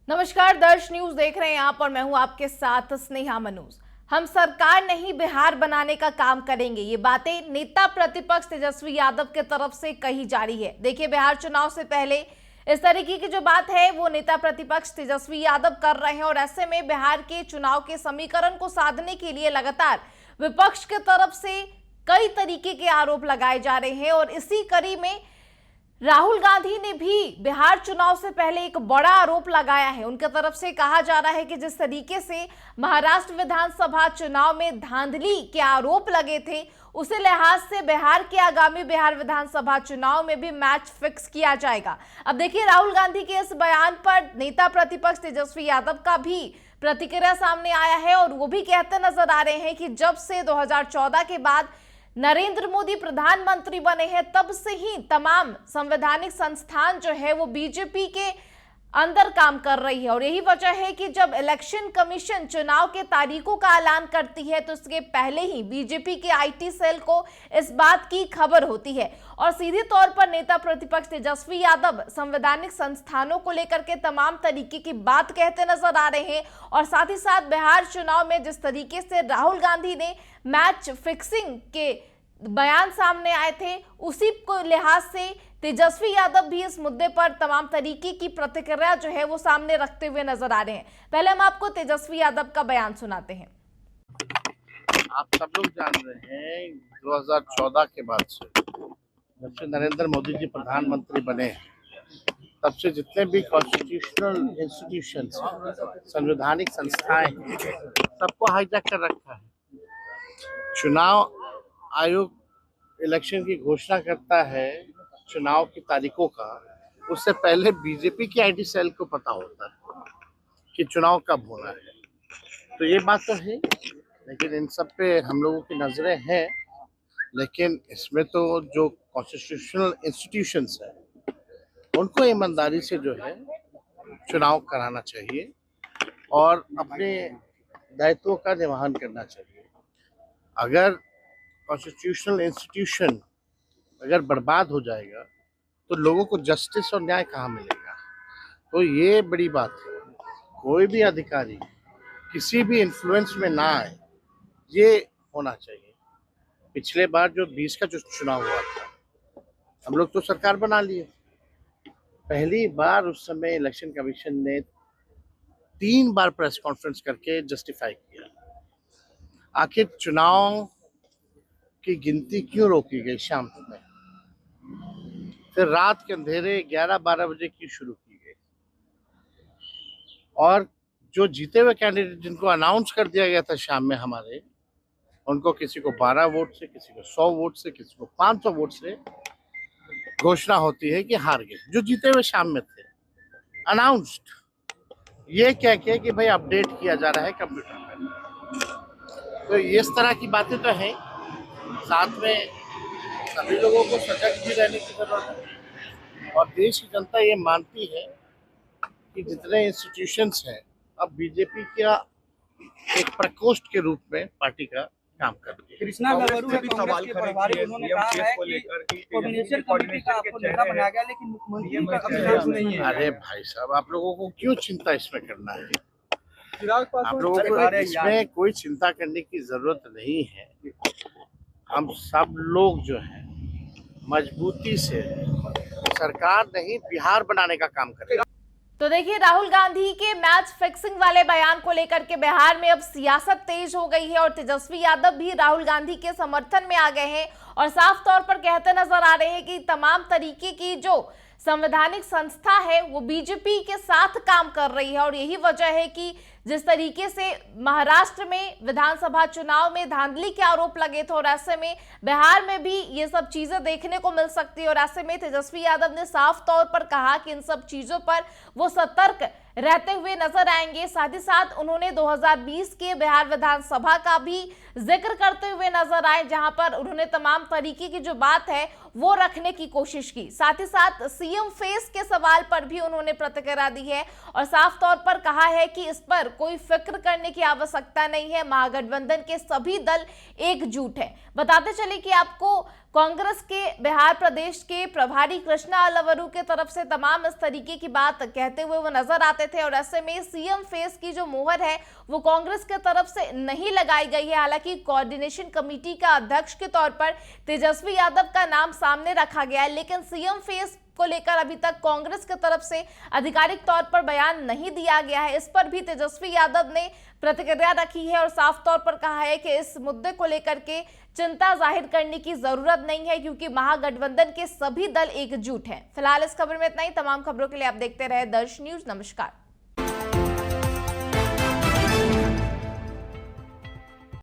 नमस्कार, दर्श न्यूज देख रहे हैं आप और मैं हूं आपके साथ स्नेहा मनोज। हम सरकार नहीं बिहार बनाने का काम करेंगे, ये बातें नेता प्रतिपक्ष तेजस्वी यादव के तरफ से कही जा रही है। देखिए, बिहार चुनाव से पहले इस तरीके की जो बात है वो नेता प्रतिपक्ष तेजस्वी यादव कर रहे हैं और ऐसे में बिहार के चुनाव के समीकरण को साधने के लिए लगातार विपक्ष के तरफ से कई तरीके के आरोप लगाए जा रहे हैं। और इसी कड़ी में राहुल गांधी ने भी बिहार चुनाव से पहले एक बड़ा आरोप लगाया है। उनके तरफ से कहा जा रहा है कि जिस तरीके से महाराष्ट्र विधानसभा चुनाव में धांधली के आरोप लगे थे, उसी लिहाज से बिहार के आगामी बिहार विधानसभा चुनाव में भी मैच फिक्स किया जाएगा। अब देखिए, राहुल गांधी के इस बयान पर नेता प्रतिपक्ष तेजस्वी यादव का भी प्रतिक्रिया सामने आया है और वो भी कहते नजर आ रहे हैं कि जब से 2014 के बाद नरेंद्र मोदी प्रधानमंत्री बने हैं, तब से ही तमाम संवैधानिक संस्थान जो है वो बीजेपी के अंदर काम कर रही है। और यही वजह है कि जब इलेक्शन कमीशन चुनाव के तारीखों का ऐलान करती है तो उसके पहले ही बीजेपी के आईटी सेल को इस बात की खबर होती है और सीधे तौर पर नेता प्रतिपक्ष तेजस्वी यादव संवैधानिक संस्थानों को लेकर के तमाम तरीके की बात कहते नजर आ रहे हैं। और साथ ही साथ बिहार चुनाव में जिस तरीके से राहुल गांधी ने मैच फिक्सिंग के बयान सामने आए थे, उसी को लिहाज से तेजस्वी यादव भी इस मुद्दे पर तमाम तरीके की प्रतिक्रिया जो है वो सामने रखते हुए नजर आ रहे हैं। पहले हम आपको तेजस्वी यादव का बयान सुनाते हैं। आप सब लोग जान रहे हैं 2014 के बाद से जब से नरेंद्र मोदी जी प्रधानमंत्री बने हैं, तब से जितने भी कॉन्स्टिट्यूशनल इंस्टीट्यूशंस संवैधानिक संस्थाएं हैं, सबको हाईजैक कर रखा है। चुनाव आयोग इलेक्शन की घोषणा करता है चुनाव की तारीखों का, उससे पहले बीजेपी की आईटी सेल को पता होता है कि चुनाव कब होना है। तो ये बात तो है, लेकिन इन सब पे हम लोगों की नजरें हैं। लेकिन इसमें तो जो कॉन्स्टिट्यूशनल इंस्टीट्यूशंस है उनको ईमानदारी से जो है चुनाव कराना चाहिए और अपने दायित्वों का निर्वहन करना चाहिए। अगर कॉन्स्टिट्यूशनल इंस्टीट्यूशन अगर बर्बाद हो जाएगा तो लोगों को जस्टिस और न्याय कहाँ मिलेगा। तो ये बड़ी बात है, कोई भी अधिकारी किसी भी इन्फ्लुएंस में ना आए, ये होना चाहिए। पिछले बार जो 20 का जो चुनाव हुआ था, हम लोग तो सरकार बना लिए। पहली बार उस समय इलेक्शन कमीशन ने 3 बार प्रेस कॉन्फ्रेंस करके जस्टिफाई किया आखिर चुनाव की गिनती क्यों रोकी गई शाम में। फिर रात के अंधेरे 11-12 बजे की शुरू की गई और जो जीते हुए कैंडिडेट जिनको अनाउंस कर दिया गया था शाम में हमारे, उनको किसी को 12 वोट से, किसी को 100 वोट से, किसी को 500 वोट से घोषणा होती है कि हार गए जो जीते हुए शाम में थे। अनाउंस्ड, ये कह के कि भाई अपडेट किया जा रहा है कंप्यूटर में। तो इस तरह की बातें तो हैं। साथ में सभी लोगों को सजग भी रहने की जरूरत है और देश की जनता ये मानती है कि जितने इंस्टीट्यूशंस हैं अब बीजेपी का एक प्रकोष्ठ के रूप में पार्टी का काम कर रही है। कृष्णा गवरू है कांग्रेस के प्रभारी, उन्होंने कहा है कि कोऑर्डिनेशन कमेटी का आपको नेता बनाया गया, लेकिन मुख्यमंत्री का कभी नाम नहीं है। अरे भाई साहब, आप लोगों को क्यों चिंता इसमें करना है? आप लोगों को इसमें कोई चिंता करने की जरूरत नहीं है। हम सब लोग जो है मजबूती से सरकार नहीं बिहार बनाने का काम करेगा। तो देखिए, राहुल गांधी के मैच फिक्सिंग वाले बयान को लेकर के बिहार में अब सियासत तेज हो गई है और तेजस्वी यादव भी राहुल गांधी के समर्थन में आ गए हैं और साफ तौर पर कहते नजर आ रहे हैं कि तमाम तरीके की जो संवैधानिक संस्था है वो बीजेपी के साथ काम कर रही है। और यही वजह है कि जिस तरीके से महाराष्ट्र में विधानसभा चुनाव में धांधली के आरोप लगे थे और ऐसे में बिहार में भी ये सब चीजें देखने को मिल सकती है। और ऐसे में तेजस्वी यादव ने साफ तौर पर कहा कि इन सब चीजों पर वो सतर्क रहते हुए नजर आएंगे। साथ ही साथ उन्होंने 2020 के बिहार विधानसभा का भी जिक्र करते हुए नजर आए, जहां पर उन्होंने तमाम तरीके की जो बात है वो रखने की कोशिश की। साथ ही साथ सीएम फेस के सवाल पर भी उन्होंने प्रतिक्रिया दी है और साफ तौर पर कहा है कि इस पर कोई फिक्र करने की आवश्यकता नहीं है। महागठबंधन के सभी दल एकजुट हैं। बताते चले कि आपको कांग्रेस के बिहार प्रदेश के प्रभारी कृष्णा अलवरू के तरफ से तमाम इस तरीके की बात कहते हुए वो नजर आते थे और ऐसे में सीएम फेस की जो मोहर है वो कांग्रेस के तरफ से नहीं लगाई गई है। हालांकि कोऑर्डिनेशन कमेटी का अध्यक्ष के तौर पर तेजस्वी यादव का नाम सामने रखा गया है, लेकिन सीएम फेस को लेकर अभी तक कांग्रेस की तरफ से आधिकारिक तौर पर बयान नहीं दिया गया है। इस पर भी तेजस्वी यादव ने प्रतिक्रिया रखी है और साफ तौर पर कहा है कि इस मुद्दे को लेकर के चिंता जाहिर करने की जरूरत नहीं है, क्योंकि महागठबंधन के सभी दल एकजुट हैं। फिलहाल इस खबर में इतना ही। तमाम खबरों के लिए आप देखते रहे दर्श न्यूज। नमस्कार।